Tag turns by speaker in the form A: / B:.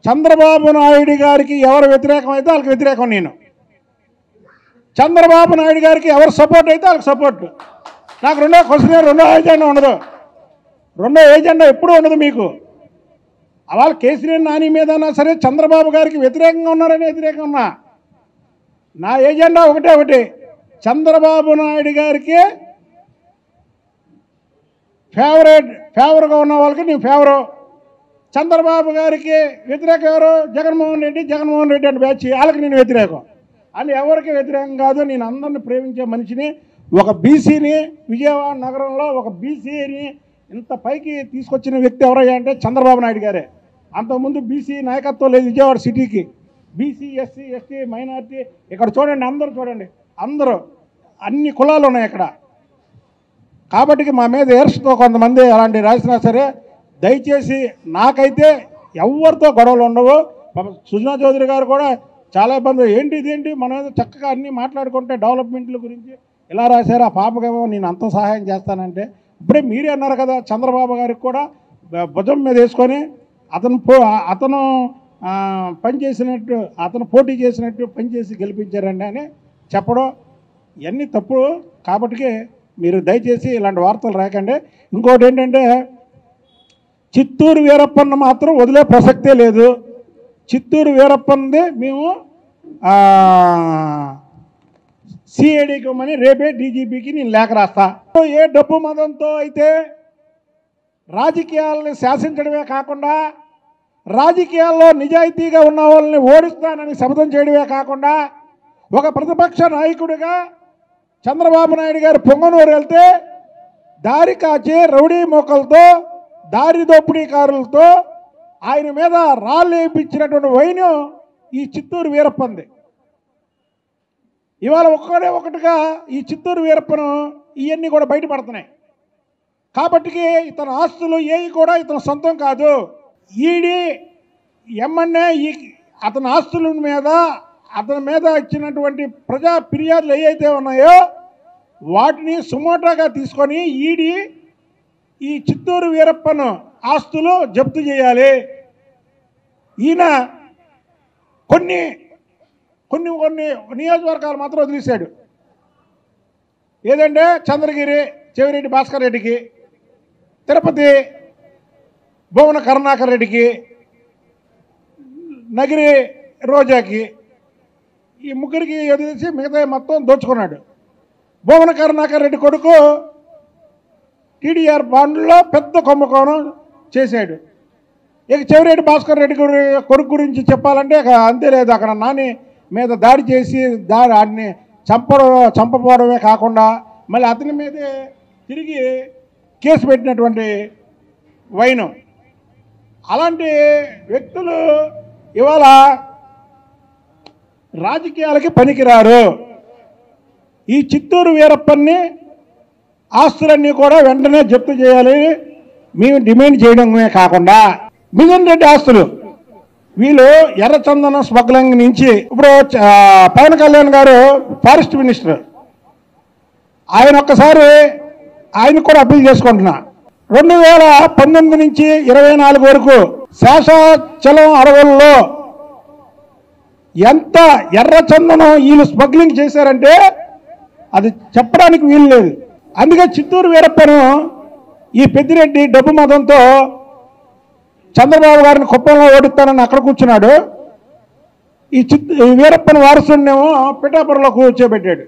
A: చంద్రబాబు నాయుడు గారికి ఎవరు వ్యతిరేకం అయితే వాళ్ళకి వ్యతిరేకం నేను. చంద్రబాబు నాయుడు గారికి ఎవరు సపోర్ట్ అయితే వాళ్ళకి సపోర్ట్. నాకు రెండో క్వశ్చన్, రెండో ఏజెండా ఉండదు. రెండో ఏజెండా ఎప్పుడూ ఉండదు మీకు. వాళ్ళ కేసీఆర్ నాని మీదన్నా సరే చంద్రబాబు గారికి వ్యతిరేకంగా ఉన్నారని వ్యతిరేకంగా ఉన్నా. నా ఏజెండా ఒకటే, చంద్రబాబు నాయుడు గారికి ఫేవర్గా ఉన్న వాళ్ళకి నేను ఫేవరు, చంద్రబాబు గారికి వ్యతిరేకం ఎవరు? జగన్మోహన్ రెడ్డి అంటే బ్యాచ్, వాళ్ళకి నేను వ్యతిరేకం అని ఎవరికి వ్యతిరేకం కాదు. నేను అందరిని ప్రేమించే మనిషిని, ఒక బీసీని, విజయవాడ నగరంలో ఒక బీసీని ఇంత పైకి తీసుకొచ్చిన వ్యక్తి ఎవరయ్యా అంటే చంద్రబాబు నాయుడు గారే. అంతకుముందు బీసీ నాయకత్వం లేదు విజయవాడ సిటీకి. బీసీ, ఎస్సీ, ఎస్టీ, మైనారిటీ ఇక్కడ చూడండి, అందరూ చూడండి, అందరూ అన్ని కులాలు ఉన్నాయి ఇక్కడ. కాబట్టి మా మీద ఏర్స్తో కొంతమంది అలాంటి రాసినా సరే దయచేసి నాకైతే ఎవరితో గొడవలు ఉండవు. సుజనా చౌదరి గారు కూడా చాలా ఇబ్బంది, ఇదేంటి మన మీద చక్కగా అన్నీ మాట్లాడుకుంటే డెవలప్మెంట్ల గురించి ఇలా రాశారు. ఆ పాపకేమో నేను అంత సహాయం చేస్తానంటే, ఇప్పుడే మీరే అన్నారు కదా చంద్రబాబు గారికి కూడా భుజం మీద వేసుకొని అతను పనిచేసినట్టు, అతను పోటీ చేసినట్టు పనిచేసి గెలిపించారండి అని చెప్పడం ఇవన్నీ తప్పు. కాబట్టి మీరు దయచేసి ఇలాంటి వార్తలు రాకండి. ఇంకోటి ఏంటంటే చిత్తూరు వీరప్పన్న మాత్రం వదిలే ప్రసక్తే లేదు. చిత్తూరు వీరప్పన్నది మేము సిఐడికి ఇవ్వమని రేపే డీజీపీకి నేను లేఖ రాస్తా. ఏ డబ్బు మదంతో అయితే రాజకీయాలని శాసించడమే కాకుండా రాజకీయాల్లో నిజాయితీగా ఉన్న వాళ్ళని ఓడిస్తానని శపథం చేయడమే కాకుండా ఒక ప్రతిపక్ష నాయకుడిగా చంద్రబాబు నాయుడు గారు పొంగనూరు వెళ్తే దారి కాచి రౌడీ మోకలతో, దారి దోపిడీకారులతో ఆయన మీద రాళ్ళు వేయించినటువంటి వైను ఈ చిత్తూరు వీరప్పంది. ఇవాళ ఒకటిగా ఈ చిత్తూరు వీరప్పను ఇవన్నీ కూడా బయటపడుతున్నాయి. కాబట్టి ఇతని ఆస్తులు ఏవి కూడా ఇతని సొంతం కాదు. ఈడీ ఎమ్మెల్యే అతని ఆస్తుల మీద, అతని మీద ఇచ్చినటువంటి ప్రజా ఫిర్యాదులు ఏవైతే ఉన్నాయో వాటిని సుమోటోగా తీసుకొని ఈడీ ఈ చిత్తూరు వీరప్పను ఆస్తులు జప్తు చేయాలి. ఈయన కొన్ని కొన్ని కొన్ని నియోజకవర్గాలు మాత్రం వదిలేశాడు. ఏదంటే చంద్రగిరి చెవిరెడ్డి భాస్కర్ రెడ్డికి, తిరుపతి భువన కరుణాకర్ రెడ్డికి, నగిరి రోజాకి, ఈ ముగ్గురికి వదిలేసి మిగతా మొత్తం దోచుకున్నాడు. భువన కరుణాకర్ రెడ్డి కొడుకు టీడీఆర్ బాండ్లో పెద్ద కుంభకోణం చేశాడు. ఇక చెవిరెడ్డి భాస్కర్ రెడ్డి కొడుకు గురించి చెప్పాలంటే అంతే లేదు. అక్కడ నాని మీద దాడి చేసి వాడిని చంపపోవడమే కాకుండా మళ్ళీ అతని మీదే తిరిగి కేసు పెట్టినటువంటి వైను. అలాంటి వ్యక్తులు ఇవాళ రాజకీయాలకి పనికిరారు. ఈ చిత్తూరు వీరప్పన్ని ఆస్తులన్నీ కూడా వెంటనే జప్తు చేయాలి మేము డిమాండ్ చేయడమే కాకుండా మిథున్ రెడ్డి ఆస్తులు వీళ్ళు ఎర్రచందనం స్మగ్లింగ్ నుంచి ఇప్పుడు పవన్ కళ్యాణ్ గారు ఫారెస్ట్ మినిస్టర్, ఆయన ఒక్కసారి ఆయన కూడా అప్పీల్ చేసుకుంటున్నా. 2019 నుంచి 24 వరకు శేషాచలం అడవుల్లో ఎంత ఎర్రచందనం వీళ్ళు స్మగ్లింగ్ చేశారంటే అది చెప్పడానికి వీలు లేదు. అందుకే చిత్తూరు వీరప్పను ఈ పెద్దిరెడ్డి డబ్బు మతంతో చంద్రబాబు గారిని కుప్పంలో ఓడిస్తానని అక్కడ కూర్చున్నాడు. ఈ వీరప్పని వారసుడినేమో పిఠాపురంలో కూర్చోబెట్టాడు.